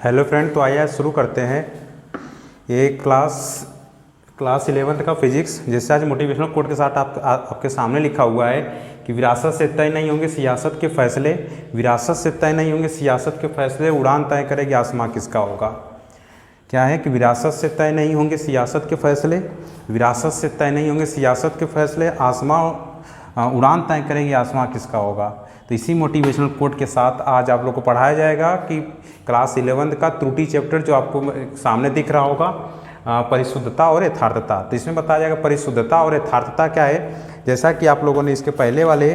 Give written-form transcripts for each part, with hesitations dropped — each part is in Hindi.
हेलो फ्रेंड, तो आइए आज शुरू करते हैं ये क्लास 11th का फिजिक्स। जैसे आज मोटिवेशनल कोट के साथ आपके सामने लिखा हुआ है कि विरासत से तय नहीं होंगे सियासत के फैसले, विरासत से तय नहीं होंगे सियासत के फैसले, उड़ान तय करेगी आसमां किसका होगा। क्या है कि विरासत से तय नहीं होंगे सियासत के फैसले, विरासत से तय नहीं होंगे सियासत के फैसले, उड़ान तय करेगी आसमां किसका होगा। तो इसी मोटिवेशनल कोट के साथ आज आप लोग को पढ़ाया जाएगा कि क्लास 11th का त्रुटि चैप्टर जो आपको सामने दिख रहा होगा, परिशुद्धता और यथार्थता। तो इसमें बताया जाएगा परिशुद्धता और यथार्थता क्या है। जैसा कि आप लोगों ने इसके पहले वाले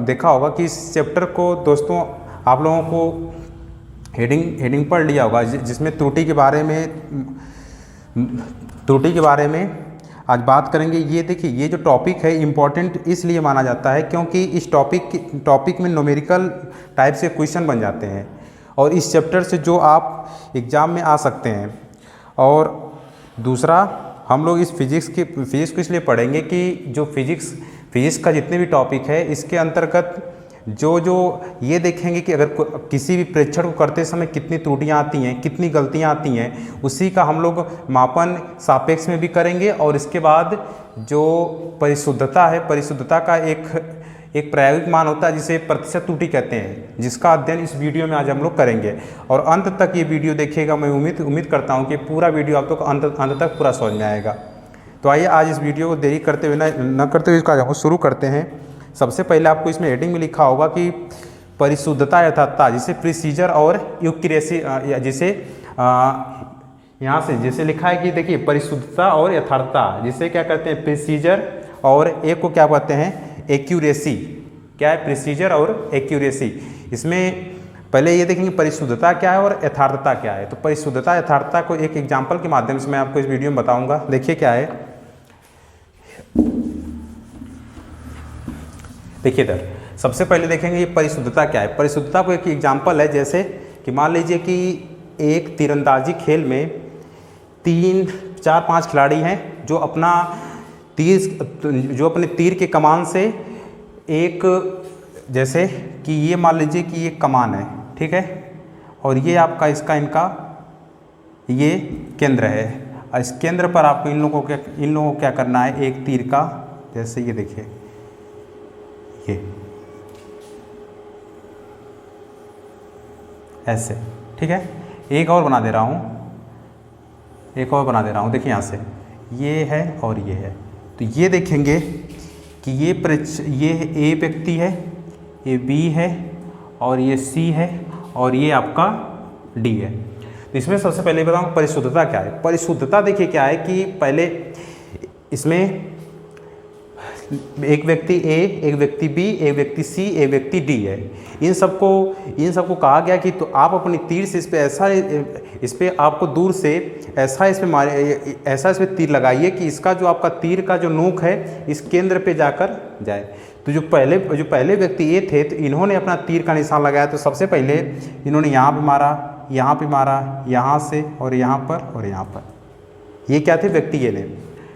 देखा होगा कि इस चैप्टर को दोस्तों आप लोगों को हेडिंग पढ़ लिया होगा, जिसमें त्रुटि के बारे में आज बात करेंगे। ये देखिए, ये जो टॉपिक है इम्पॉर्टेंट इसलिए माना जाता है क्योंकि इस टॉपिक में न्यूमेरिकल टाइप से क्वेश्चन बन जाते हैं और इस चैप्टर से जो आप एग्ज़ाम में आ सकते हैं। और दूसरा, हम लोग इस फिजिक्स को इसलिए पढ़ेंगे कि जो फिजिक्स का जितने भी टॉपिक है इसके अंतर्गत जो ये देखेंगे कि अगर किसी भी प्रेक्षण को करते समय कितनी त्रुटियां आती हैं, कितनी गलतियां आती हैं, उसी का हम लोग मापन सापेक्ष में भी करेंगे। और इसके बाद जो परिशुद्धता है, परिशुद्धता का एक प्रायोगिक मान होता है जिसे प्रतिशत त्रुटि कहते हैं, जिसका अध्ययन इस वीडियो में आज हम लोग करेंगे। और अंत तक ये वीडियो देखिएगा, मैं उम्मीद करता हूँ कि पूरा वीडियो आप लोग अंत तक पूरा समझ में आएगा। तो आइए आज इस वीडियो को देरी करते हुए न करते हुए इसका शुरू करते हैं। सबसे पहले आपको इसमें हेडिंग में लिखा होगा कि परिशुद्धता यथार्थता, जिसे प्रिसीजर और एक्यूरेसी, जिसे यहाँ से जैसे लिखा है कि देखिए परिशुद्धता और यथार्थता, जिसे क्या कहते हैं प्रिसीजर, और एक को क्या कहते हैं एक्यूरेसी। क्या है प्रिसीजर और एक्यूरेसी। इसमें पहले ये देखेंगे परिशुद्धता क्या है और यथार्थता क्या है। तो परिशुद्धता यथार्थता को एक एग्जाम्पल के माध्यम से मैं आपको इस वीडियो में बताऊँगा। देखिए क्या है, देखिए इधर सबसे पहले देखेंगे ये परिशुद्धता क्या है। परिशुद्धता को एक एग्जाम्पल है, जैसे कि मान लीजिए कि एक तीरंदाजी खेल में 3-4-5 खिलाड़ी हैं जो अपने तीर के कमान से एक, जैसे कि ये मान लीजिए कि ये कमान है, ठीक है, और ये आपका इनका ये केंद्र है। और इस केंद्र पर आपको इन लोगों को क्या करना है, एक तीर का, जैसे ये देखिए ऐसे, ठीक है। एक और बना दे रहा हूँ, देखिए यहाँ से ये है और ये है। तो ये देखेंगे कि ये ए व्यक्ति है, ये बी है और ये सी है और ये आपका डी है। तो इसमें सबसे पहले बताऊँ परिशुद्धता क्या है। परिशुद्धता देखिए क्या है कि पहले इसमें एक व्यक्ति ए, एक व्यक्ति बी, एक व्यक्ति सी, एक व्यक्ति डी है। इन सबको कहा गया कि तो आप अपनी तीर से इस पे आपको दूर से ऐसा इसमें तीर लगाइए कि इसका जो आपका तीर का जो नोक है इस केंद्र पे जाकर जाए। तो जो पहले व्यक्ति ए थे, तो इन्होंने अपना तीर का निशान लगाया। तो सबसे पहले इन्होंने यहाँ पे मारा, यहाँ से और यहाँ पर। ये क्या थे, व्यक्ति ए ने।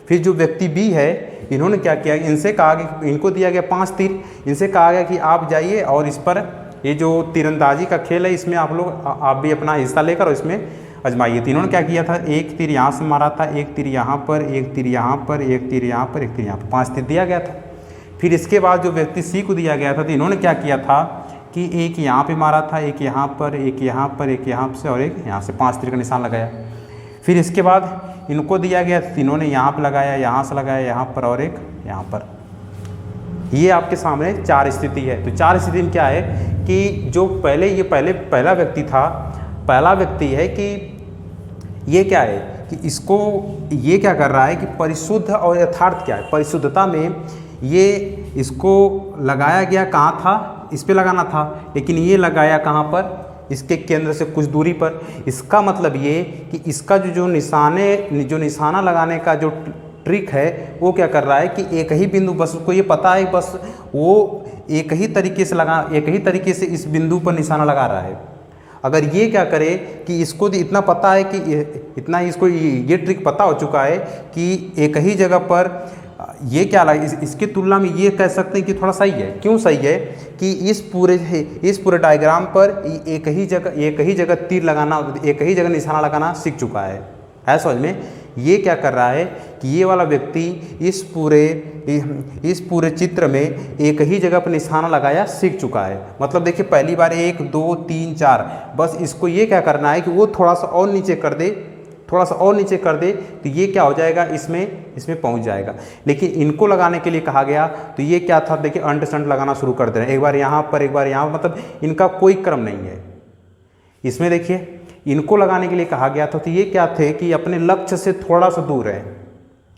फिर जो व्यक्ति बी है, इन्होंने क्या किया, इनसे कहा कि इनको दिया गया 5 तीर, इनसे कहा गया कि आप जाइए और इस पर ये जो तीरंदाजी का खेल है इसमें आप भी अपना हिस्सा लेकर और इसमें आजमाइए। तो इन्होंने क्या किया था, एक तीर यहाँ से मारा था, एक तीर यहाँ पर, एक तीर यहाँ पर, एक तीर यहाँ पर, एक तीर यहाँ पर, 5 तीर दिया गया था। फिर इसके बाद जो व्यक्ति सी को दिया गया था, तो इन्होंने क्या किया था कि एक यहाँ पर मारा था, एक यहाँ पर, एक यहाँ पर, एक यहाँ से और एक यहाँ से, 5 तीर का निशान लगाया। फिर इसके बाद इनको दिया गया, इन्होंने यहाँ पर लगाया, यहाँ से लगाया, यहाँ पर और एक यहाँ पर। ये आपके सामने 4 स्थिति है। तो 4 स्थिति में क्या है कि जो पहला व्यक्ति था, पहला व्यक्ति है कि ये क्या है कि इसको ये क्या कर रहा है कि परिशुद्ध और यथार्थ क्या है। परिशुद्धता में ये इसको लगाया गया कहाँ था, इस पे लगाना था, लेकिन ये लगाया कहाँ पर, इसके केंद्र से कुछ दूरी पर। इसका मतलब ये कि इसका जो निशाना लगाने का जो ट्रिक है वो क्या कर रहा है कि एक ही बिंदु, बस उसको ये पता है बस वो एक ही तरीके से इस बिंदु पर निशाना लगा रहा है। अगर ये क्या करे कि इसको इतना पता है कि इसको ये ट्रिक पता हो चुका है कि एक ही जगह पर ये क्या लगा, इसकी तुलना में ये कह सकते हैं कि थोड़ा सही है। क्यों सही है कि इस पूरे डायग्राम पर एक ही जगह तीर लगाना, एक ही जगह निशाना लगाना सीख चुका है समझ में। ये क्या कर रहा है कि ये वाला व्यक्ति इस पूरे चित्र में एक ही जगह पर निशाना लगाया सीख चुका है। मतलब देखिए पहली बार 1 2 3 4, बस इसको ये क्या करना है कि वो थोड़ा सा और नीचे कर दे, थोड़ा सा और नीचे कर दे, तो ये क्या हो जाएगा, इसमें पहुंच जाएगा। लेकिन इनको लगाने के लिए कहा गया तो ये क्या था, देखिए अंट संट लगाना शुरू कर दे रहे हैं, एक बार यहाँ पर एक बार यहाँ, मतलब इनका कोई क्रम नहीं है इसमें। देखिए इनको लगाने के लिए कहा गया था तो ये क्या थे कि अपने लक्ष्य से थोड़ा सा दूर है।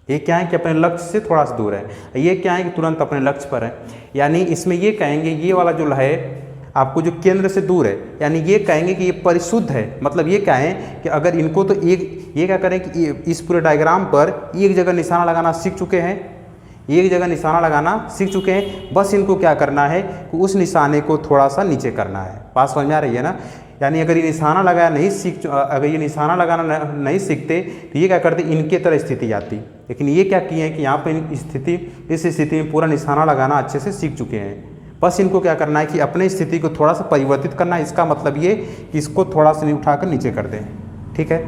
ये क्या है कि अपने लक्ष्य से थोड़ा सा दूर है, ये क्या है कि तुरंत अपने लक्ष्य पर है। यानी इसमें ये कहेंगे ये वाला जो है आपको जो केंद्र से दूर है, यानी ये कहेंगे कि ये परिशुद्ध है। मतलब ये कहें कि अगर इनको तो ये क्या करें कि इस पूरे डायग्राम पर एक जगह निशाना लगाना सीख चुके हैं, एक जगह निशाना लगाना सीख चुके हैं, बस इनको क्या करना है कि उस निशाने को थोड़ा सा नीचे करना है। बात समझ में आ रही है ना। यानी अगर ये निशाना लगाया अगर ये निशाना लगाना नहीं सीखते तो ये क्या करते, इनके तरह स्थिति आती। लेकिन ये क्या किए हैं कि यहाँ पर इस स्थिति में पूरा निशाना लगाना अच्छे से सीख चुके हैं। बस इनको क्या करना है कि अपनी स्थिति को थोड़ा सा परिवर्तित करना है। इसका मतलब ये कि इसको थोड़ा सा उठाकर नीचे कर दें, ठीक है।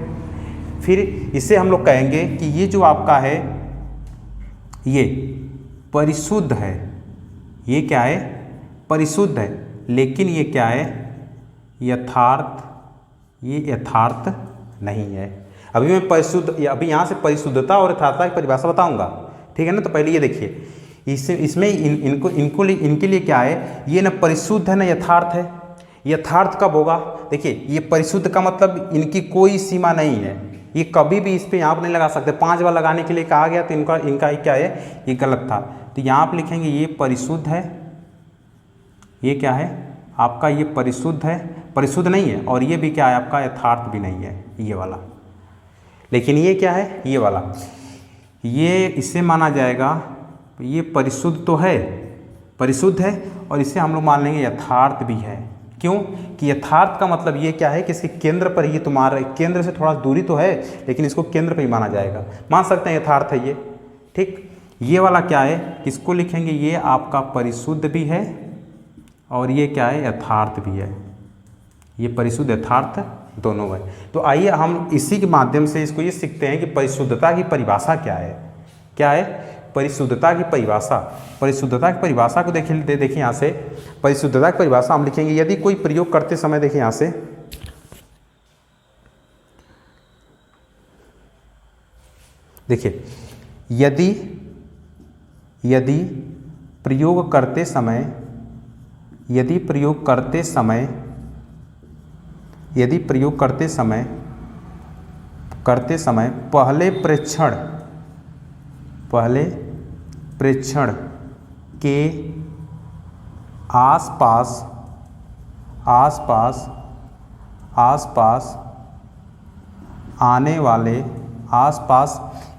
फिर इससे हम लोग कहेंगे कि ये जो आपका है ये परिशुद्ध है। ये क्या है, परिशुद्ध है। लेकिन ये क्या है, यथार्थ, ये यथार्थ नहीं है। अभी मैं अभी यहाँ से परिशुद्धता और यथार्थता की परिभाषा बताऊंगा, ठीक है ना। तो पहले ये देखिए इसमें इनके लिए क्या है, ये न परिशुद्ध है न यथार्थ है। यथार्थ कब होगा, देखिए ये परिशुद्ध का मतलब इनकी कोई सीमा नहीं है, ये कभी भी इस पे यहाँ पर नहीं लगा सकते। 5 बार लगाने के लिए कहा गया तो इनका क्या है, ये गलत था। तो यहाँ पर लिखेंगे ये परिशुद्ध है, ये क्या है आपका, ये परिशुद्ध है, परिशुद्ध नहीं है। और ये भी क्या है आपका, यथार्थ भी नहीं है ये वाला। लेकिन ये क्या है, ये वाला, ये इससे माना जाएगा, ये परिशुद्ध तो है, परिशुद्ध है, और इसे हम लोग मान लेंगे यथार्थ भी है। क्यों कि यथार्थ का मतलब ये क्या है कि इसके केंद्र पर ही तुम्हारे केंद्र से थोड़ा दूरी तो है, लेकिन इसको केंद्र पर ही माना जाएगा, मान सकते हैं यथार्थ है ये, ठीक। ये वाला क्या है, किसको लिखेंगे, ये आपका परिशुद्ध भी है और ये क्या है, यथार्थ भी है। ये परिशुद्ध यथार्थ दोनों है। तो आइए हम इसी के माध्यम से इसको ये सीखते हैं कि परिशुद्धता की परिभाषा क्या है। क्या है परिशुद्धता की परिभाषा। परिशुद्धता की परिभाषा को देखिए यहाँ से, परिशुद्धता की परिभाषा हम लिखेंगे, यदि कोई प्रयोग करते समय, देखिए यहाँ से, देखिए यदि प्रयोग करते समय पहले प्रेक्षण के आसपास आने वाले,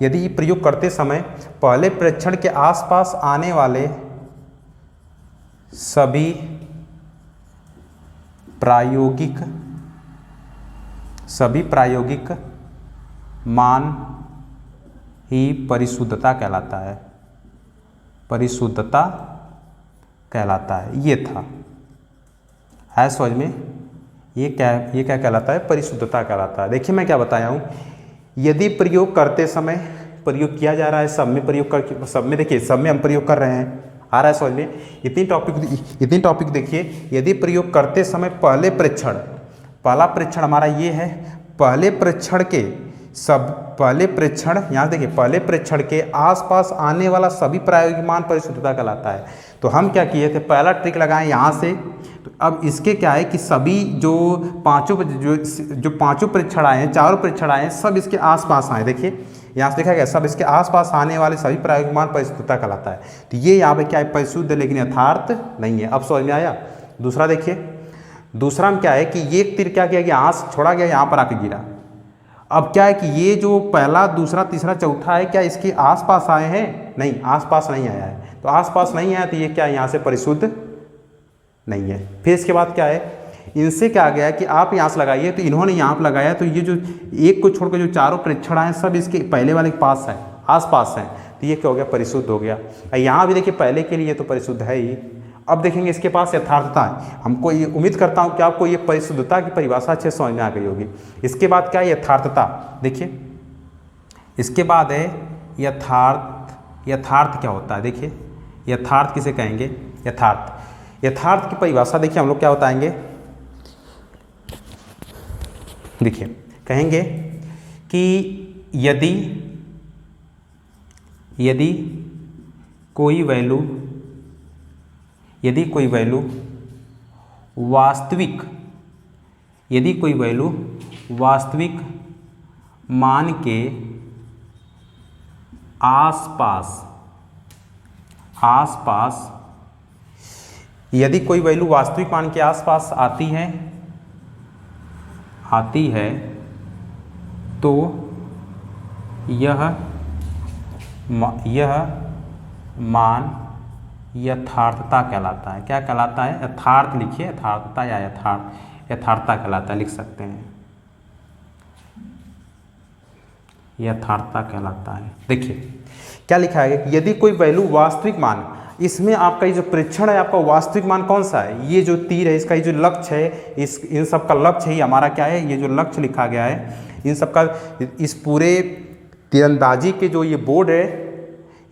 यदि प्रयोग करते समय पहले प्रेक्षण के आसपास आने वाले सभी प्रायोगिक मान ही परिशुद्धता कहलाता है। परिशुद्धता कहलाता है। ये था, है समझ में। ये क्या कहलाता है, परिशुद्धता कहलाता है। देखिए मैं क्या बताया हूँ, यदि प्रयोग करते समय प्रयोग किया जा रहा है, सब में प्रयोग कर, सब में देखिए, सब में हम प्रयोग कर रहे हैं, आ रहा है समझ में। इतनी टॉपिक देखिए, यदि प्रयोग करते समय पहला प्रेक्षण हमारा ये है, पहले प्रेक्षण यहाँ देखिए, पहले प्रेक्षण के आसपास आने वाला सभी प्रायोगिक मान परिशुद्धता कहलाता है। तो हम क्या किए थे, पहला ट्रिक लगाए यहाँ से। तो अब इसके क्या है कि सभी जो पांचों परीक्षण आए हैं, चारों परीक्षण आए हैं, सब इसके आसपास आए। देखिए यहाँ से देखा गया, सब इसके आसपास आने वाले सभी प्रायोगिक मान परिशुद्धता कहलाता है। तो ये यहाँ पे क्या है, परिशुद्ध लेकिन यथार्थ नहीं है। अब समझ में आया। दूसरा देखिए, दूसरा में क्या है कि ये तीर क्या किया गया, यहाँ से छोड़ा गया, यहाँ पर आके गिरा। अब क्या है कि ये जो पहला, दूसरा, तीसरा, चौथा है, क्या इसके आसपास आए हैं, नहीं, आसपास नहीं आया है। तो आसपास नहीं आया तो ये क्या है, यहाँ से परिशुद्ध नहीं है। फिर इसके बाद क्या है, इनसे क्या गया कि आप यहाँ से लगाइए, तो इन्होंने यहाँ पर लगाया, तो ये जो एक को छोड़कर जो चारों परीक्षण आए सब इसके पहले वाले के पास है, आसपास हैं। तो ये क्या हो गया, परिशुद्ध हो गया। यहाँ भी देखिए पहले के लिए तो परिशुद्ध है ही। अब देखेंगे इसके पास यथार्थता है। हमको ये उम्मीद करता हूँ कि आपको ये परिशुद्धता की परिभाषा अच्छे समझ में आ गई होगी। इसके बाद क्या है, यथार्थता। देखिए इसके बाद है यथार्थ। यथार्थ क्या होता है, देखिए यथार्थ किसे कहेंगे, यथार्थ की परिभाषा देखिए हम लोग क्या बताएंगे, देखिए कहेंगे कि यदि कोई वैल्यू वास्तविक मान के आसपास यदि कोई वैल्यू वास्तविक मान के आसपास आती है तो यह मान यथार्थता कहलाता है। क्या कहलाता है, यथार्थ लिखिए, यथार्थता या यथार्थता कहलाता है, लिख सकते हैं, यथार्थता कहलाता है। देखिए क्या लिखा है, यदि कोई वैल्यू वास्तविक मान, इसमें आपका ये जो परीक्षण है आपका वास्तविक मान कौन सा है, ये जो तीर है इसका ये जो लक्ष्य है, इन सब का लक्ष्य ही हमारा क्या है, ये जो लक्ष्य लिखा गया है इन सब का, इस पूरे तीरंदाजी के जो ये बोर्ड है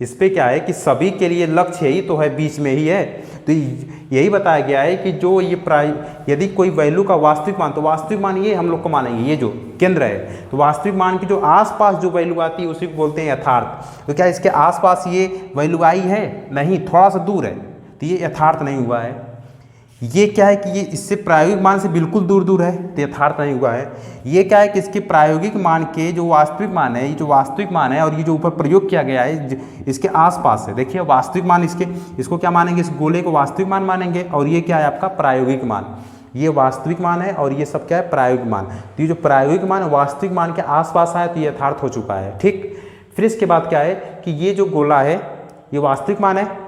इस पे क्या है कि सभी के लिए लक्ष्य यही तो है, बीच में ही है। तो यही बताया गया है कि जो ये यदि कोई वैल्यू का वास्तविक मान, तो वास्तविक मान ये हम लोग को मानेंगे, ये जो केंद्र है, तो वास्तविक मान की जो आसपास जो वैल्यू आती है उसी को बोलते हैं यथार्थ। तो क्या इसके आसपास ये वैल्यू आई है, नहीं, थोड़ा सा दूर है, तो ये यथार्थ नहीं हुआ है। ये क्या है कि ये इससे प्रायोगिक मान से बिल्कुल दूर है, तो यथार्थ नहीं हुआ है। ये क्या है कि इसके प्रायोगिक मान के जो वास्तविक मान है, ये जो वास्तविक मान है और ये जो ऊपर प्रयोग किया गया है इसके आसपास है। देखिए वास्तविक मान इसको क्या मानेंगे, इस गोले को वास्तविक मान मानेंगे, और ये क्या है आपका प्रायोगिक मान, ये वास्तविक मान है और ये सब क्या है प्रायोगिक मान। तो ये जो प्रायोगिक मान वास्तविक मान के आसपास आया तो ये यथार्थ हो चुका है, ठीक। फिर इसके बाद क्या है कि ये जो गोला है ये वास्तविक मान है,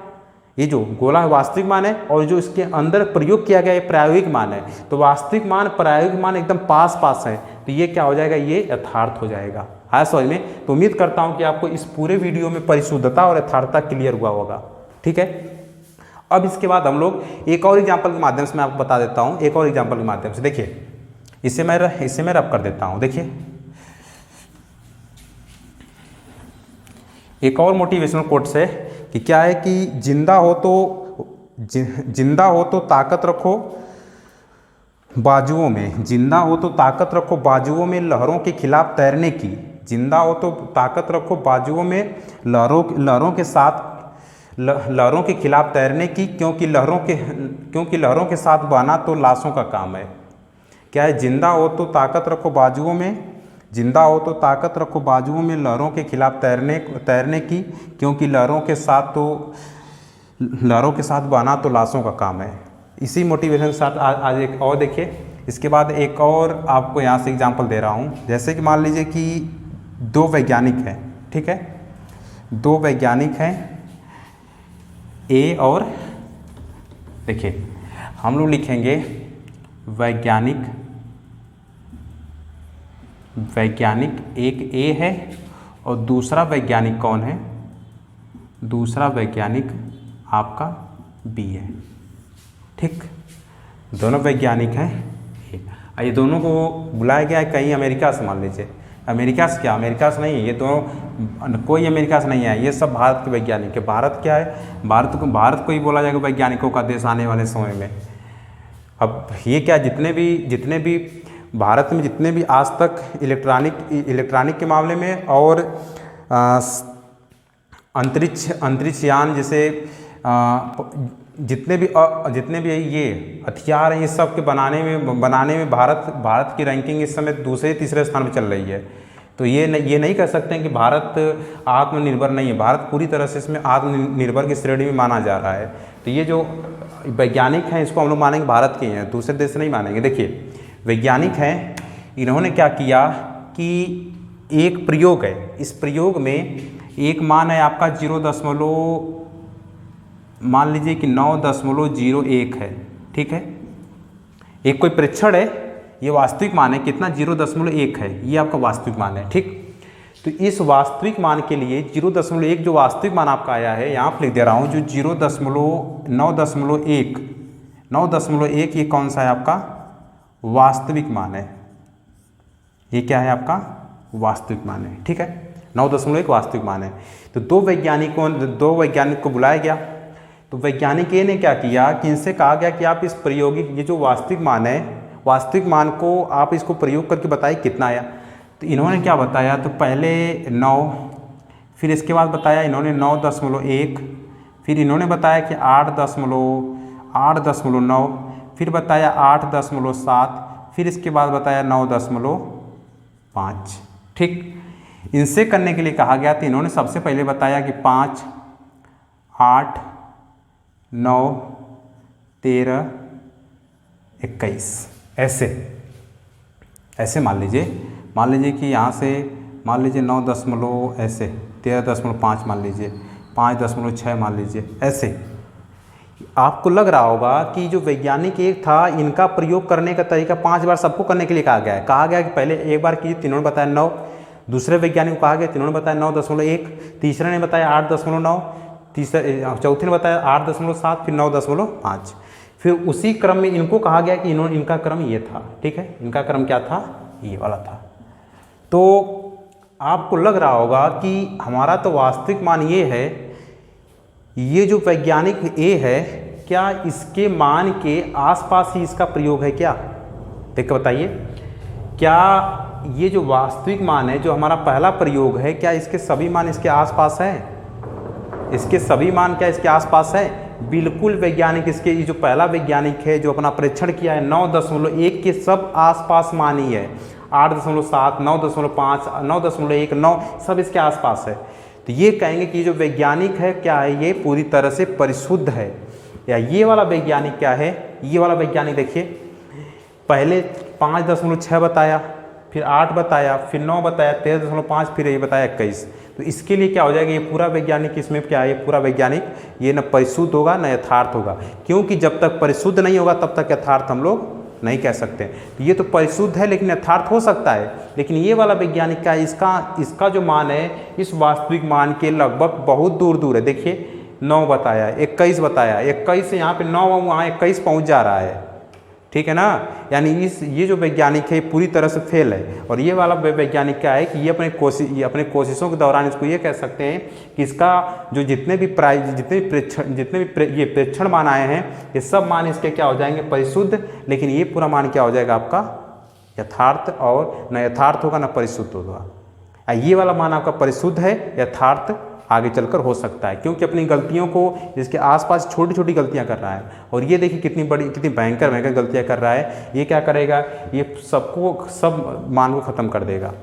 ये जो गोला है वास्तविक मान है, और जो इसके अंदर प्रयोग किया गया ये प्रायोगिक मान है। तो वास्तविक मान प्रायोगिक मान एकदम पास है, तो ये क्या हो जाएगा, ये यथार्थ हो जाएगा। आया समझ में। तो उम्मीद करता हूं कि आपको इस पूरे वीडियो में परिशुद्धता और यथार्थता क्लियर हुआ होगा, ठीक है। अब इसके बाद हम लोग एक और एग्जाम्पल के माध्यम से मैं आपको बता देता हूँ, एक और एग्जाम्पल के माध्यम से। देखिए इसे मैं रब कर देता हूँ। देखिए एक और मोटिवेशनल कोट से कि क्या है कि जिंदा हो तो ताकत रखो बाजुओं में, जिंदा हो तो ताकत रखो बाजुओं में लहरों के खिलाफ तैरने की, जिंदा हो तो ताकत रखो बाजुओं में लहरों के खिलाफ तैरने की, क्योंकि लहरों के साथ बहना तो लाशों का काम है। क्या है, जिंदा हो तो ताकत रखो बाजुओं में लहरों के खिलाफ तैरने की, क्योंकि लहरों के साथ बहना तो लाशों का काम है। इसी मोटिवेशन के साथ आज एक और देखिए, इसके बाद एक और आपको यहाँ से एग्जांपल दे रहा हूँ। जैसे कि मान लीजिए कि दो वैज्ञानिक हैं, ठीक है, दो वैज्ञानिक हैं ए और, देखिए हम लोग लिखेंगे वैज्ञानिक, एक ए है और दूसरा वैज्ञानिक कौन है, दूसरा वैज्ञानिक आपका बी है, ठीक। दोनों वैज्ञानिक हैं, ये दोनों को बुलाया गया है कहीं अमेरिका से, मान लीजिए अमेरिका से, क्या अमेरिका से नहीं है ये दोनों, कोई अमेरिका से नहीं है, ये सब भारत के वैज्ञानिक है। भारत क्या है, भारत को ही बोला जाएगा वैज्ञानिकों का देश आने वाले समय में। अब ये क्या, जितने भी भारत में जितने भी आज तक इलेक्ट्रॉनिक के मामले में और अंतरिक्ष यान जैसे जितने भी ये हथियार हैं, ये सब के बनाने में भारत की रैंकिंग इस समय दूसरे तीसरे स्थान पर चल रही है। तो ये नहीं कह सकते हैं कि भारत आत्मनिर्भर नहीं है, भारत पूरी तरह से इसमें आत्मनिर्भर की श्रेणी में माना जा रहा है। तो ये जो वैज्ञानिक हैं इसको हम लोग मानेंगे भारत के हैं, दूसरे देश से नहीं मानेंगे। देखिए वैज्ञानिक हैं, इन्होंने क्या किया कि एक प्रयोग है, इस प्रयोग में एक मान है आपका 9.01 है, ठीक है। एक कोई परीक्षण है, ये वास्तविक मान है कितना, 0.1 है, ये आपका वास्तविक मान है, ठीक। तो इस वास्तविक मान के लिए 0.1 जो वास्तविक मान आपका आया है, यहाँ पर लिख दे रहा हूँ, जो 9.1 ये कौन सा है आपका वास्तविक मान है। ये क्या है आपका वास्तविक मान है, ठीक है, 9.1 वास्तविक मान है। तो दो वैज्ञानिक को बुलाया गया। तो वैज्ञानिक ने क्या किया कि इनसे कहा गया कि आप इस प्रायोगिक ये जो वास्तविक मान है, वास्तविक मान को आप इसको प्रयोग करके बताइए कितना आया। तो इन्होंने क्या बताया, तो पहले 9, फिर इसके बाद बताया इन्होंने 9.1, फिर इन्होंने बताया कि 8.9, फिर बताया 8.7, फिर इसके बाद बताया 9.5। ठीक, इनसे करने के लिए कहा गया। तो इन्होंने सबसे पहले बताया कि 5, 8, 9, 13, 21 ऐसे मान लीजिए कि यहाँ से मान लीजिए 9 दशमलव ऐसे 13.5 मान लीजिए, 5.6 मान लीजिए, ऐसे। आपको लग रहा होगा कि जो वैज्ञानिक एक था, इनका प्रयोग करने का तरीका 5 बार सबको करने के लिए कहा गया है। कहा गया कि पहले एक बार कीजिए, तीनों ने बताया 9, दूसरे वैज्ञानिक को कहा गया, तीनों ने बताया 9.1, तीसरे ने बताया 8.9, चौथे ने बताया 8.7, फिर 9.5। फिर उसी क्रम में इनको कहा गया कि इनका क्रम ये था, ठीक है, इनका क्रम क्या था, ये वाला था। तो आपको लग रहा होगा कि हमारा तो वास्तविक मान ये है, ये जो वैज्ञानिक ए है, क्या इसके मान के आसपास ही इसका प्रयोग है क्या? देख के बताइए, क्या ये जो वास्तविक मान है, जो हमारा पहला प्रयोग है, क्या इसके सभी मान इसके आसपास हैं? इसके सभी मान क्या इसके आसपास है? बिल्कुल वैज्ञानिक इसके, ये जो पहला वैज्ञानिक है जो अपना परीक्षण किया है, 9.1 के सब आसपास मान ही है। 8.7, 9.5, 9.1, 9 सब इसके आसपास है। तो ये कहेंगे कि जो वैज्ञानिक है क्या है, ये पूरी तरह से परिशुद्ध है। या ये वाला वैज्ञानिक क्या है, ये वाला वैज्ञानिक देखिए, पहले 5.6 बताया, फिर 8 बताया, फिर 9 बताया, 13.5, फिर ये बताया 21। तो इसके लिए क्या हो जाएगा, ये पूरा वैज्ञानिक इसमें क्या है, ये पूरा वैज्ञानिक ये न परिशुद्ध होगा न यथार्थ होगा, क्योंकि जब तक परिशुद्ध नहीं होगा तब तक यथार्थ हम लोग नहीं कह सकते। तो ये तो परिशुद्ध है लेकिन यथार्थ हो सकता है। लेकिन ये वाला वैज्ञानिक का इसका जो मान है, इस वास्तविक मान के लगभग बहुत दूर है। देखिए 9 बताया, 21 बताया, 21 से यहाँ पे 9 वहाँ 21 पहुँच जा रहा है, ठीक है ना। यानी ये जो वैज्ञानिक है पूरी तरह से फेल है। और ये वाला वैज्ञानिक क्या है कि ये अपने कोशिशों के दौरान इसको ये कह सकते हैं कि इसका जो जितने भी ये प्रेक्षण मान आए हैं, ये सब मान इसके क्या हो जाएंगे, परिशुद्ध। लेकिन ये पूरा मान क्या हो जाएगा आपका यथार्थ, और न यथार्थ होगा न परिशुद्ध होगा। ये वाला मान आपका परिशुद्ध है, यथार्थ आगे चलकर हो सकता है, क्योंकि अपनी गलतियों को इसके आसपास छोटी छोटी गलतियां कर रहा है। और ये देखिए कितनी भयंकर गलतियां कर रहा है। ये क्या करेगा, ये सब मान को ख़त्म कर देगा,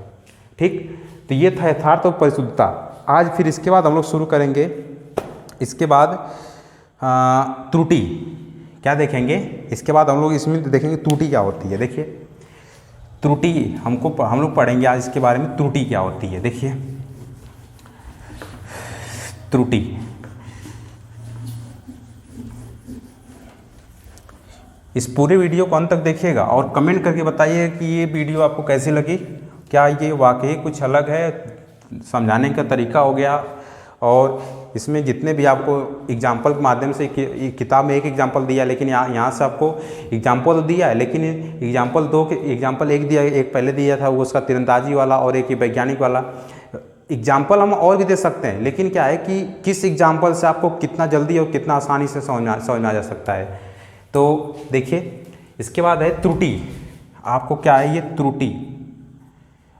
ठीक। तो ये था यथार्थ और परिशुद्धता। आज फिर इसके बाद हम लोग शुरू करेंगे, इसके बाद त्रुटि क्या देखेंगे। इसके बाद हम लोग इसमें देखेंगे त्रुटि क्या होती है। देखिए त्रुटि हम लोग पढ़ेंगे आज इसके बारे में, त्रुटि क्या होती है। देखिए त्रुटि, इस पूरे वीडियो को अंत तक देखिएगा और कमेंट करके बताइए कि ये वीडियो आपको कैसी लगी। क्या ये वाकई कुछ अलग है, समझाने का तरीका हो गया। और इसमें जितने भी आपको एग्जाम्पल के माध्यम से, किताब में एक एग्जाम्पल दिया, लेकिन यहाँ से आपको एग्जाम्पल तो दिया है, लेकिन एग्जाम्पल एक दिया, एक पहले दिया था वो उसका तीरंदाजी वाला, और एक वैज्ञानिक वाला। एग्जाम्पल हम और भी दे सकते हैं, लेकिन क्या है कि किस एग्जाम्पल से आपको कितना जल्दी और कितना आसानी से समझना जा सकता है। तो देखिए इसके बाद है त्रुटि। आपको क्या है, ये त्रुटि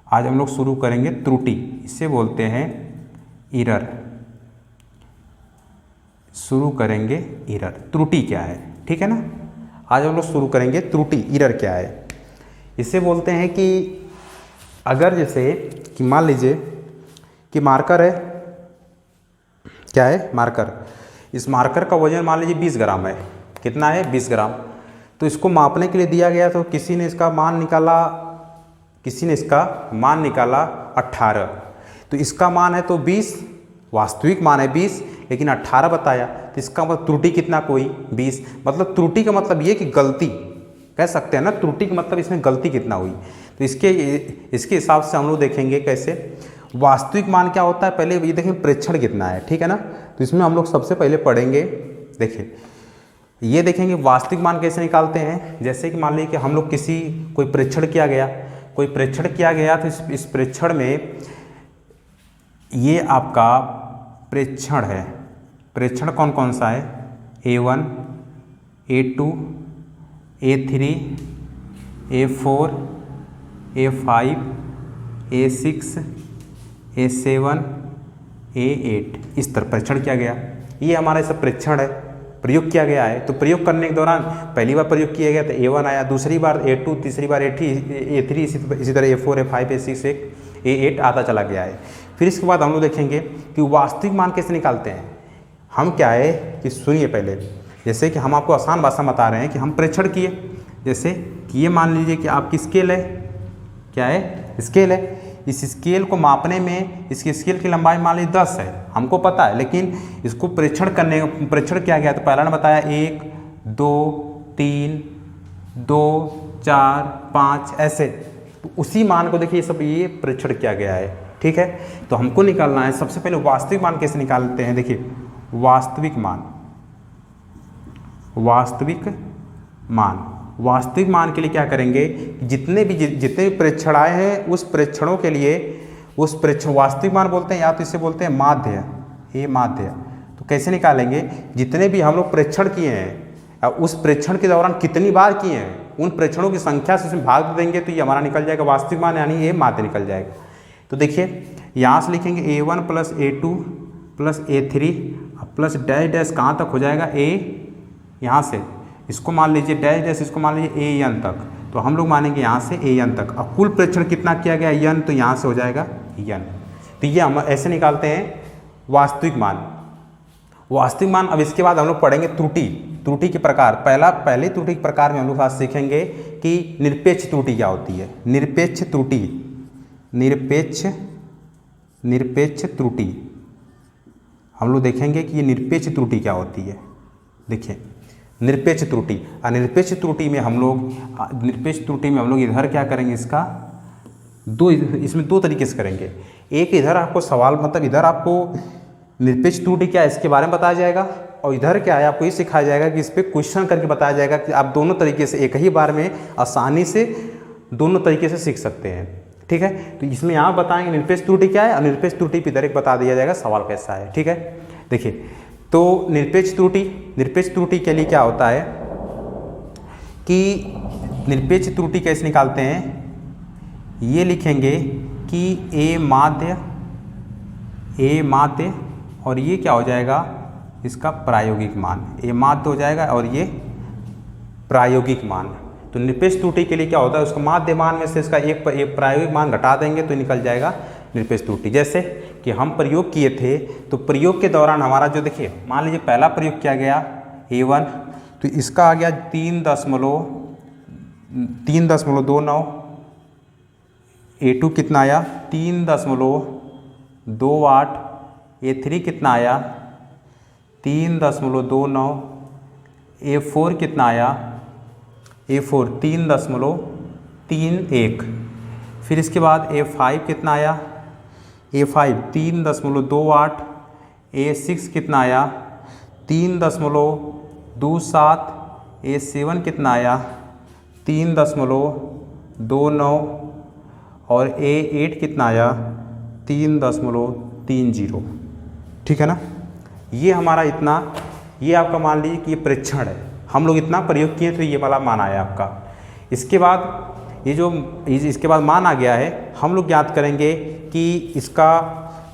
आज हम लोग शुरू करेंगे। त्रुटि इसे बोलते हैं एरर, शुरू करेंगे एरर। त्रुटि क्या है, ठीक है ना। आज हम लोग शुरू करेंगे त्रुटि, एरर क्या है। इसे बोलते हैं कि अगर जैसे कि मान लीजिए कि मार्कर है, क्या है मार्कर, इस मार्कर का वजन मान लीजिए 20 ग्राम है। कितना है, 20 ग्राम। तो इसको मापने के लिए दिया गया, तो किसी ने इसका मान निकाला 18। तो इसका मान है तो 20, वास्तविक मान है 20, लेकिन 18 बताया। तो इसका मतलब त्रुटि कितना कोई 20। मतलब त्रुटि का मतलब ये कि गलती कह सकते हैं ना, त्रुटि का मतलब इसमें गलती कितना हुई। तो इसके हिसाब से हम लोग देखेंगे कैसे। वास्तविक मान क्या होता है, पहले ये देखें प्रेक्षण कितना है, ठीक है ना। तो इसमें हम लोग सबसे पहले पढ़ेंगे, देखिए ये देखेंगे वास्तविक मान कैसे निकालते हैं। जैसे कि मान लीजिए कि हम लोग कोई प्रेक्षण किया गया, तो इस प्रेक्षण में ये आपका प्रेक्षण है। प्रेक्षण कौन कौन सा है, A1, A2, A3, A4, A5, A6, A7, A8, इस तरह परीक्षण किया गया। ये हमारा सब परीक्षण है, प्रयोग किया गया है। तो प्रयोग करने के दौरान पहली बार प्रयोग किया गया तो A1 आया, दूसरी बार A2, तीसरी बार A3, इसी तरह A4, A5, A6, A8 आता चला गया है। फिर इसके बाद हम लोग देखेंगे कि वास्तविक मान कैसे निकालते हैं। हम क्या है कि सुनिए पहले, जैसे कि हम आपको आसान भाषा में बता रहे हैं कि हम परीक्षण किए। जैसे कि ये मान लीजिए कि आपकी स्केल है, क्या है, स्केल है। इस स्केल को मापने में इसकी स्केल की लंबाई मान लीजिए 10 है, हमको पता है, लेकिन इसको परीक्षण किया गया। तो पहला ने बताया 1, 2, 3, 2, 4, 5 ऐसे। तो उसी मान को देखिए ये परीक्षण किया गया है, ठीक है। तो हमको निकालना है सबसे पहले वास्तविक मान कैसे निकालते हैं। देखिए वास्तविक मान के लिए क्या करेंगे, जितने भी प्रेक्षण आए हैं उस प्रेक्षणों के लिए उस प्रेक्षण वास्तविक मान बोलते हैं, या तो इसे बोलते हैं माध्य, ये माध्य। तो कैसे निकालेंगे, जितने भी हम लोग प्रेक्षण किए हैं उस प्रेक्षण के दौरान कितनी बार किए हैं उन प्रेक्षणों की संख्या से उसमें भाग देंगे तो ये हमारा निकल जाएगा वास्तविक मान, यानी ये माध्य निकल जाएगा। तो देखिए यहाँ से लिखेंगे A1 + A2 + A3 plus dash dash कहाँ तक हो जाएगा, A यहाँ से इसको मान लीजिए डैश डैश, इसको मान लीजिए AN तक। तो हम लोग मानेंगे यहाँ से AN तक। अब कुल प्रेक्षण कितना किया गया N, तो यहाँ से हो जाएगा N। तो ये हम ऐसे निकालते हैं वास्तविक मान। अब इसके बाद हम लोग पढ़ेंगे त्रुटि के प्रकार। पहले त्रुटि के प्रकार में हम लोग आज सीखेंगे कि निरपेक्ष त्रुटि क्या होती है। निरपेक्ष त्रुटि हम लोग देखेंगे कि ये निरपेक्ष त्रुटि क्या होती है। देखिए निरपेक्ष त्रुटि में हम लोग इधर क्या करेंगे, इसमें दो तरीके से करेंगे। एक इधर आपको सवाल, मतलब इधर आपको निरपेक्ष त्रुटि क्या है इसके बारे में बताया जाएगा, और इधर क्या है आपको ये सिखाया जाएगा कि इस पर क्वेश्चन करके बताया जाएगा कि आप दोनों तरीके से एक ही बार में आसानी से दोनों तरीके से सीख सकते हैं, ठीक है। तो इसमें यहाँ बताएंगे निरपेक्ष त्रुटि क्या है, और निरपेक्ष त्रुटि पर इधर एक बता दिया जाएगा सवाल कैसा है, ठीक है। देखिए तो निरपेक्ष त्रुटि के लिए क्या होता है कि निरपेक्ष त्रुटि कैसे निकालते हैं, ये लिखेंगे कि A माध्य और ये क्या हो जाएगा, इसका प्रायोगिक मान। A माध्य हो जाएगा और ये प्रायोगिक मान। तो निरपेक्ष त्रुटि के लिए क्या होता है, उसका माध्य मान में से इसका एक प्रायोगिक मान घटा देंगे तो निकल जाएगा निरपेक्ष त्रुटि। जैसे कि हम प्रयोग किए थे, तो प्रयोग के दौरान हमारा जो, देखिए मान लीजिए पहला प्रयोग किया गया A1, तो इसका आ गया 3.29। A2 कितना आया 3.28। A3 कितना आया 3.29। A4 कितना आया, A4 3.31। फिर इसके बाद A5 कितना आया, A5 3.28। A6 कितना आया 3.27। A7 कितना आया 3.29 और A8 कितना आया 3.30, ठीक है ना। ये हमारा इतना, ये आपका मान लीजिए कि ये परीक्षण है, हम लोग इतना प्रयोग किए तो ये वाला मान आया आपका। इसके बाद इसके बाद मान आ गया है, हम लोग ज्ञात करेंगे कि इसका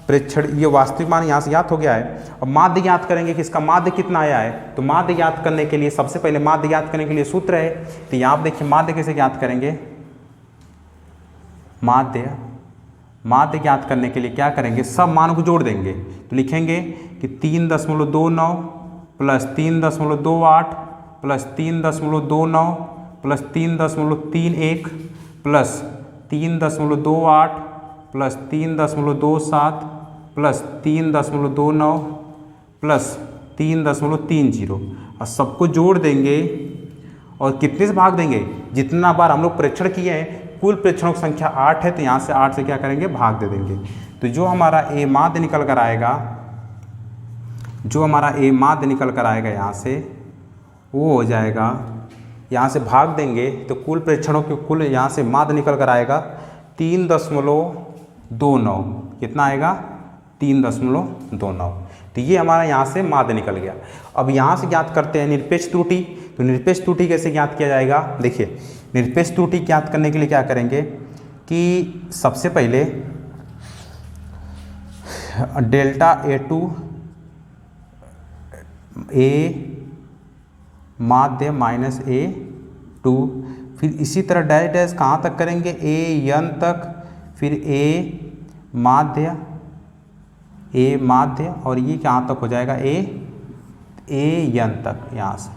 प्रेक्षण, ये वास्तविक मान यहाँ से ज्ञात हो गया है। अब माध्य ज्ञात करेंगे कि इसका माध्य कितना आया है। तो माध्य ज्ञात करने के लिए सबसे पहले माध्य ज्ञात करने के लिए सूत्र है। तो यहाँ आप देखिए माध्य कैसे ज्ञात करेंगे, माध्य ज्ञात करने के लिए क्या करेंगे, सब मान को जोड़ देंगे। तो लिखेंगे कि 3.29 plus 3.28 plus 3.29 plus 3.31 plus 3.28 plus 3.27 plus 3.29 plus 3.30, और सबको जोड़ देंगे और कितने से भाग देंगे, जितना बार हम लोग परीक्षण किए हैं। कुल प्रेक्षणों की संख्या 8 है, तो यहाँ से 8 से क्या करेंगे, भाग दे देंगे। तो जो हमारा ए माध्य निकल कर आएगा, जो हमारा ए माध्य निकल कर आएगा यहाँ से, वो हो जाएगा, यहाँ से भाग देंगे तो कुल प्रेक्षणों के कुल यहाँ से माध्य निकल कर आएगा 3.29। कितना आएगा? 3.29। तो ये हमारा यहाँ से माध्य निकल गया। अब यहाँ से ज्ञात करते हैं निरपेक्ष त्रुटि। तो निरपेक्ष त्रुटि कैसे ज्ञात किया जाएगा? देखिए, निरपेक्ष त्रुटि ज्ञात करने के लिए क्या करेंगे कि सबसे पहले डेल्टा A2 A माध्य माइनस A2, फिर इसी तरह डैश डैश कहाँ तक करेंगे? AN तक, फिर A माध्य और ये कहाँ तक हो जाएगा? AN तक, यहाँ से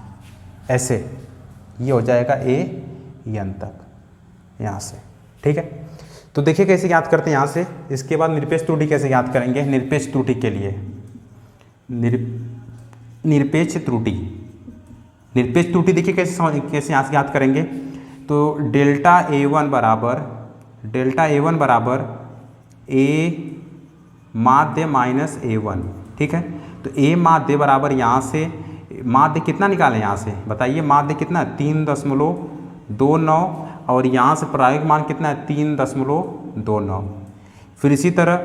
ऐसे ये हो जाएगा AN तक यहाँ से। ठीक है, तो देखिए कैसे ज्ञात करते हैं यहाँ से। इसके बाद निरपेक्ष त्रुटि कैसे ज्ञात करेंगे? निरपेक्ष त्रुटि के लिए निरपेक्ष त्रुटि देखिए कैसे यहाँ से ज्ञात करेंगे। तो डेल्टा A1 बराबर A माध्य माइनस A1। ठीक है, तो A माध्य बराबर यहाँ से माध्य कितना निकालें यहाँ से? बताइए, माध्य कितना है? 3.29 और यहाँ से प्रायोगिक मान कितना है? 3.29। फिर इसी तरह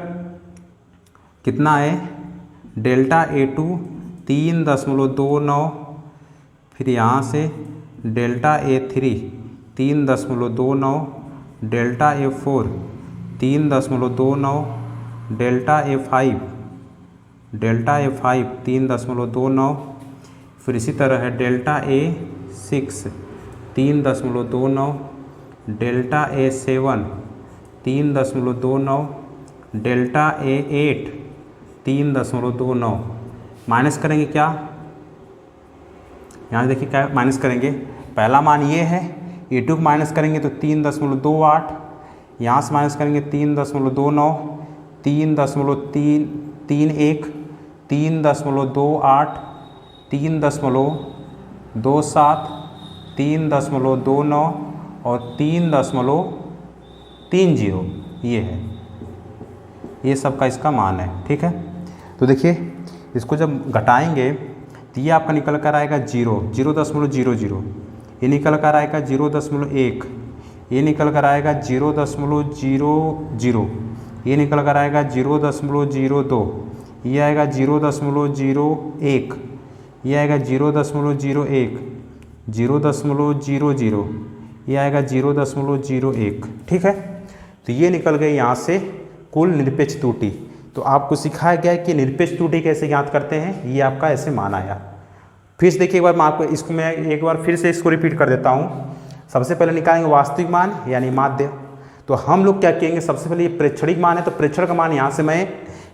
कितना है? डेल्टा A2 3.29, फिर यहाँ से delta A3 3.29, delta A4 3.29, delta A5 3.29, फिर इसी तरह है delta A6 3.29, delta A7 3.29, delta A8 3.29। Minus करेंगे क्या? यहाँ देखिए क्या माइनस करेंगे। पहला मान ये है, A2 को माइनस करेंगे तो 3.28, यहाँ से माइनस करेंगे 3.29, 3.31, 3.28, 3.27, 3.29 और 3.30 ये है, ये सब का इसका मान है। ठीक है, तो देखिए इसको जब घटाएंगे तो ये आपका निकल कर आएगा 0.00, ये निकल कर आएगा 0.1, ये निकल कर आएगा 0.00, ये निकल कर आएगा 0.02, ये आएगा 0.01, ये आएगा 0.01, 0.00, ये आएगा 0.01। ठीक है, तो ये निकल गए यहाँ से कुल निरपेक्ष त्रुटि। तो आपको सिखाया गया है कि निरपेक्ष त्रुटि कैसे ज्ञात करते हैं। ये आपका ऐसे मान आया। फिर से देखिए एक बार मैं आपको इसको मैं एक बार फिर से इसको रिपीट कर देता हूँ। सबसे पहले निकालेंगे वास्तविक मान यानी माध्य। तो हम लोग क्या कहेंगे, सबसे पहले ये प्रेक्षणिक मान है, तो प्रेक्षण का मान यहाँ से मैं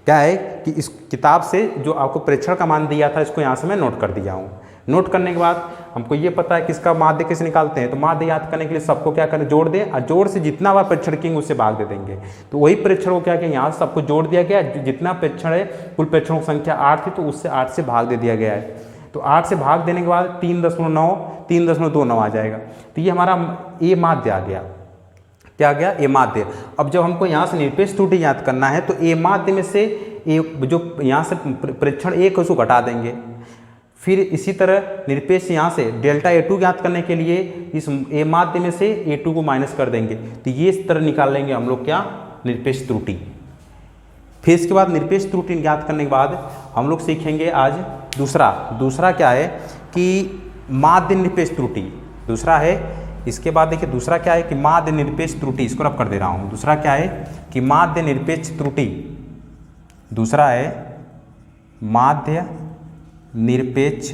क्या है कि इस किताब से जो आपको प्रेक्षण का मान दिया था इसको यहाँ से मैं नोट कर दिया हूँ। नोट करने के बाद हमको ये पता है कि इसका माध्य कैसे निकालते हैं। तो माध्य याद करने के लिए सबको क्या करें, जोड़ दें, और जोड़ से जितना बार प्रेक्षण किएंगे उससे भाग दे देंगे। तो वही प्रेक्षण को क्या किया, यहाँ से सबको जोड़ दिया गया। जितना प्रेक्षण है, कुल प्रेक्षणों की संख्या 8 थी तो उससे 8 से भाग दे दिया गया है। तो 8 से भाग देने के बाद 3.29 आ जाएगा। तो ये हमारा ए माध्य आ गया। क्या आ गया, ए माध्य। अब जब हमको यहाँ से निरपेक्ष त्रुटि याद करना है तो ए माध्य में से जो यहाँ से प्रेक्षण 1 उसको घटा देंगे। फिर इसी तरह निरपेक्ष यहाँ से डेल्टा A2 ज्ञात करने के लिए इस ए माध्य में से A2 को माइनस कर देंगे। तो ये इस तरह निकाल लेंगे हम लोग क्या, निरपेक्ष त्रुटि। फिर इसके बाद निरपेक्ष त्रुटि ज्ञात करने के बाद हम लोग सीखेंगे आज दूसरा क्या है कि माध्य निरपेक्ष त्रुटि। दूसरा है, इसके बाद देखिए दूसरा क्या है कि माध्य निरपेक्ष त्रुटि। इसको रब कर दे रहा हूँ। दूसरा क्या है कि माध्य निरपेक्ष त्रुटि। दूसरा है माध्य निरपेक्ष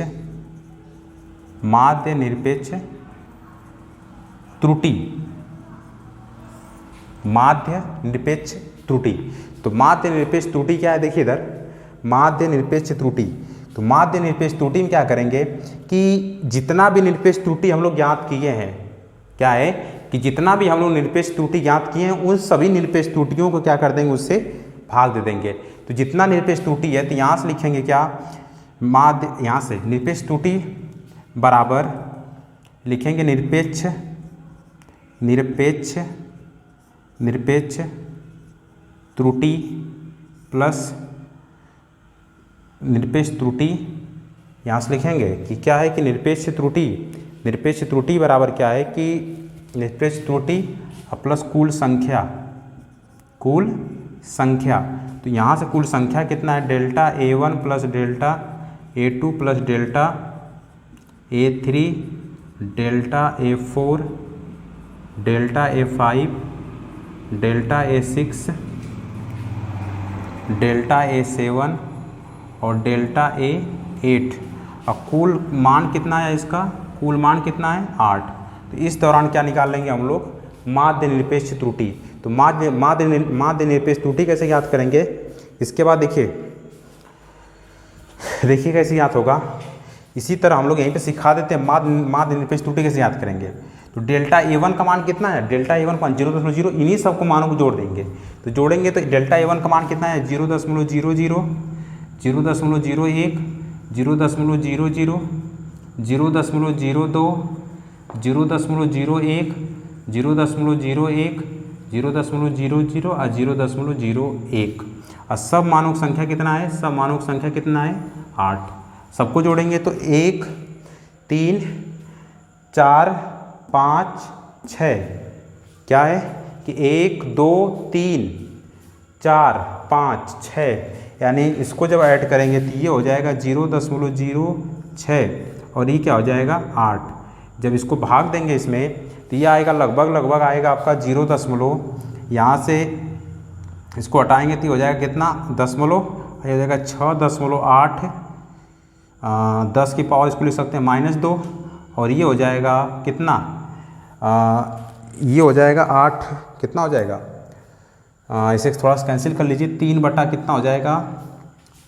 त्रुटि। माध्य निरपेक्ष त्रुटि। तो माध्य निरपेक्ष त्रुटि क्या है, देखिए इधर माध्य निरपेक्ष त्रुटि। तो माध्य निरपेक्ष त्रुटि में क्या करेंगे कि जितना भी निरपेक्ष त्रुटि हम लोग ज्ञात किए हैं, क्या है कि जितना भी हम लोग निरपेक्ष त्रुटि ज्ञात किए हैं उन सभी निरपेक्ष त्रुटियों को क्या कर देंगे, उससे भाग दे देंगे। तो जितना निरपेक्ष त्रुटि है तो यहाँ से लिखेंगे क्या, माध्य, यहाँ से निरपेक्ष त्रुटि बराबर लिखेंगे निरपेक्ष त्रुटि प्लस निरपेक्ष त्रुटि, यहाँ से लिखेंगे कि क्या है कि निरपेक्ष त्रुटि बराबर क्या है कि निरपेक्ष त्रुटि प्लस कुल संख्या। तो यहाँ से कुल संख्या कितना है, delta A1 plus delta A2 plus delta A3 delta A4 delta A5 delta A6 delta A7 और डेल्टा A8। और कुल मान कितना है इसका, कुल मान कितना है 8। तो इस दौरान क्या निकाल लेंगे हम लोग, माध्य निरपेक्ष त्रुटि। तो माध्य निरपेक्ष त्रुटि कैसे याद करेंगे, इसके बाद देखिए कैसे याद होगा। इसी तरह हम लोग यहीं पे सिखा देते हैं माध्य निरपेक्ष त्रुटि कैसे याद करेंगे। तो डेल्टा A1 का मान कितना है, डेल्टा A1 का मान 0.0, इन्हीं सबको मानों को जोड़ देंगे। तो जोड़ेंगे तो डेल्टा A1 का मान कितना है 0.00, 0.01, 0.02, 0.01, 0.01, 0.01, 0.00 और 0.01। और सब मानों की संख्या कितना है, सब मानों की संख्या कितना है 8। सबको जोड़ेंगे तो 1, 3, 4, 5, 6 क्या है कि 1, 2, 3, 4, 5, 6, यानी इसको जब ऐड करेंगे तो ये हो जाएगा 0.06 और ये क्या हो जाएगा 8। जब इसको भाग देंगे इसमें तो ये आएगा लगभग आएगा आपका 0. यहाँ से इसको हटाएंगे तो हो जाएगा कितना दशमलव, ये हो जाएगा 6.8। 10 की पावर इसको लिख सकते हैं -2 और ये हो जाएगा कितना, ये हो जाएगा 8, कितना हो जाएगा, इसे थोड़ा सा कैंसिल कर लीजिए, 3 बटा कितना हो जाएगा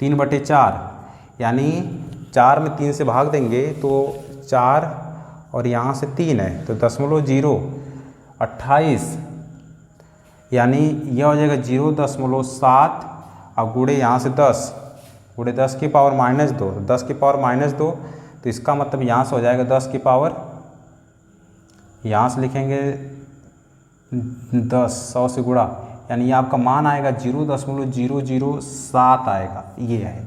3/4, यानी 4 में 3 से भाग देंगे तो 4 और यहाँ से 3 है तो 0.028, यानी यह हो जाएगा 0.7 और गुणे यहाँ से 10, गुणे 10 की पावर -2, 10 की पावर -2, तो इसका मतलब यहाँ से हो जाएगा 10 की पावर, यहाँ से लिखेंगे 10 100 से गुणा, यानी ये आपका मान आएगा 0.007 आएगा। ये है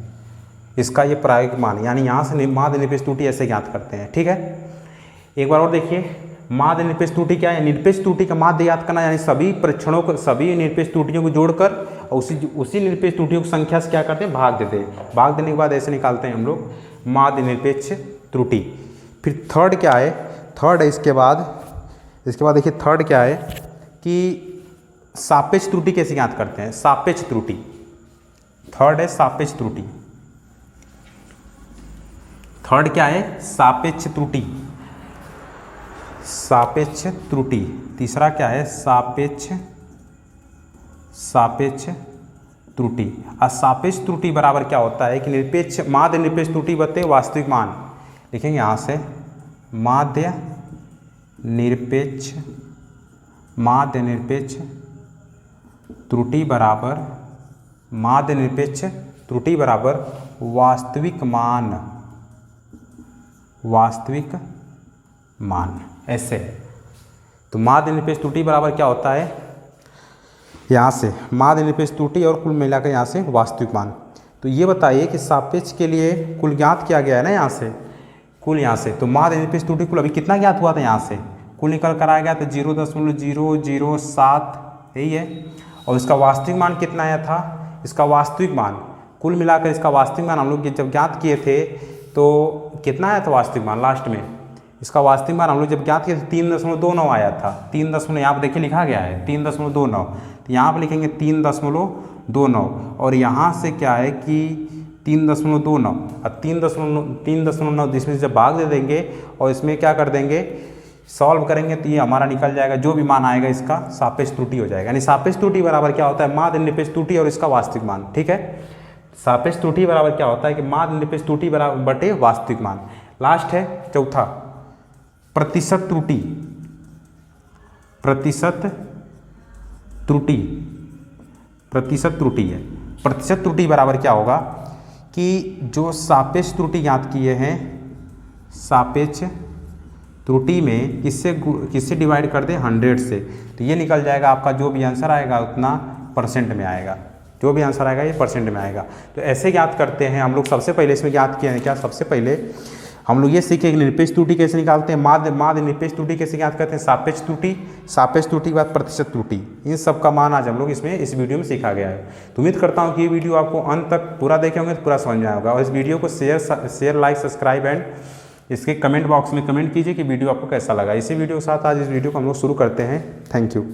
इसका ये प्रायोगिक मान, यानी यहाँ से माध्य निरपेक्ष त्रुटि ऐसे ज्ञात करते हैं। ठीक है, एक बार और देखिए माध्य निरपेक्ष त्रुटि क्या है। निरपेक्ष त्रुटि का माध्य याद करना, यानी सभी परीक्षणों को, सभी निरपेक्ष त्रुटियों को जोड़कर और उसी निरपेक्ष त्रुटियों की संख्या से क्या करते हैं, भाग देते हैं। भाग देने के बाद ऐसे निकालते हैं हम लोग माध्य निरपेक्ष त्रुटि। फिर थर्ड क्या है, थर्ड है इसके बाद देखिए थर्ड क्या है कि सापेक्ष त्रुटि कैसे ज्ञात करते हैं। सापेक्ष त्रुटि थर्ड है, सापेक्ष त्रुटि। थर्ड क्या है, सापेक्ष त्रुटि। सापेक्ष त्रुटि। तीसरा क्या है, सापेक्ष त्रुटि। और सापेक्ष त्रुटि बराबर क्या होता है कि निरपेक्ष माध्य निरपेक्ष त्रुटि बते वास्तविक मान। लिखेंगे यहाँ से माध्य निरपेक्ष त्रुटि बराबर माध्य निरपेक्ष त्रुटि बराबर वास्तविक मान ऐसे। तो माध्य निरपेक्ष त्रुटि बराबर क्या होता है, यहाँ से माध्य निरपेक्ष त्रुटि और कुल मिलाकर यहाँ से वास्तविक मान। तो ये बताइए कि सापेक्ष के लिए कुल ज्ञात किया गया है ना, यहाँ से कुल, यहाँ से तो माध्य निरपेक्ष त्रुटि कुल अभी कितना ज्ञात हुआ था, यहाँ से कुल निकल कर आ गया तो 0.007 यही है। और इसका वास्तविक मान कितना आया था, इसका वास्तविक मान कुल मिलाकर इसका वास्तविक मान हम लोग जब ज्ञात किए थे तो कितना आया था वास्तविक मान, लास्ट में इसका वास्तविक मान हम लोग जब ज्ञात किए थे 3.29 आया था। 3 यहाँ पर देखिए लिखा गया है 3.29, तो यहाँ पर लिखेंगे 3.29 और यहाँ से क्या है कि 3.29 और 3.9 इसमें जब भाग दे देंगे और इसमें क्या कर देंगे, सॉल्व करेंगे तो ये हमारा निकल जाएगा, जो भी मान आएगा इसका सापेक्ष त्रुटि हो जाएगा। यानी सापेक्ष त्रुटि बराबर क्या होता है, माध्य निरपेक्ष त्रुटि और इसका वास्तविक मान। ठीक है, सापेक्ष त्रुटि बराबर क्या होता है कि माध्य निरपेक्ष त्रुटि बराबर बटे वास्तविक मान। लास्ट है चौथा, प्रतिशत त्रुटि। प्रतिशत त्रुटि है। प्रतिशत त्रुटि बराबर क्या होगा कि जो सापेक्ष त्रुटि ज्ञात किए हैं, सापेक्ष त्रुटि में किससे डिवाइड कर दें, 100 से, तो ये निकल जाएगा आपका जो भी आंसर आएगा उतना % में आएगा। जो भी आंसर आएगा ये परसेंट में आएगा। तो ऐसे ज्ञात करते हैं हम लोग। सबसे पहले इसमें ज्ञात किए हैं क्या, सबसे पहले हम लोग ये सीखे कि निरपेक्ष त्रुटि कैसे निकालते हैं, माध्य निरपेक्ष त्रुटि कैसे ज्ञात करते हैं, सापेक्ष त्रुटि के बाद प्रतिशत त्रुटि, इन सब का मान आज हम लोग इसमें इस वीडियो में सीखा गया है। तो उम्मीद करता हूँ कि ये वीडियो आपको अंत तक पूरा देखे होंगे तो पूरा समझ में आएगा। और इस वीडियो को शेयर लाइक सब्सक्राइब एंड इसके कमेंट बॉक्स में कमेंट कीजिए कि वीडियो आपको कैसा लगा। इसी वीडियो के साथ आज इस वीडियो को हम लोग शुरू करते हैं। Thank you.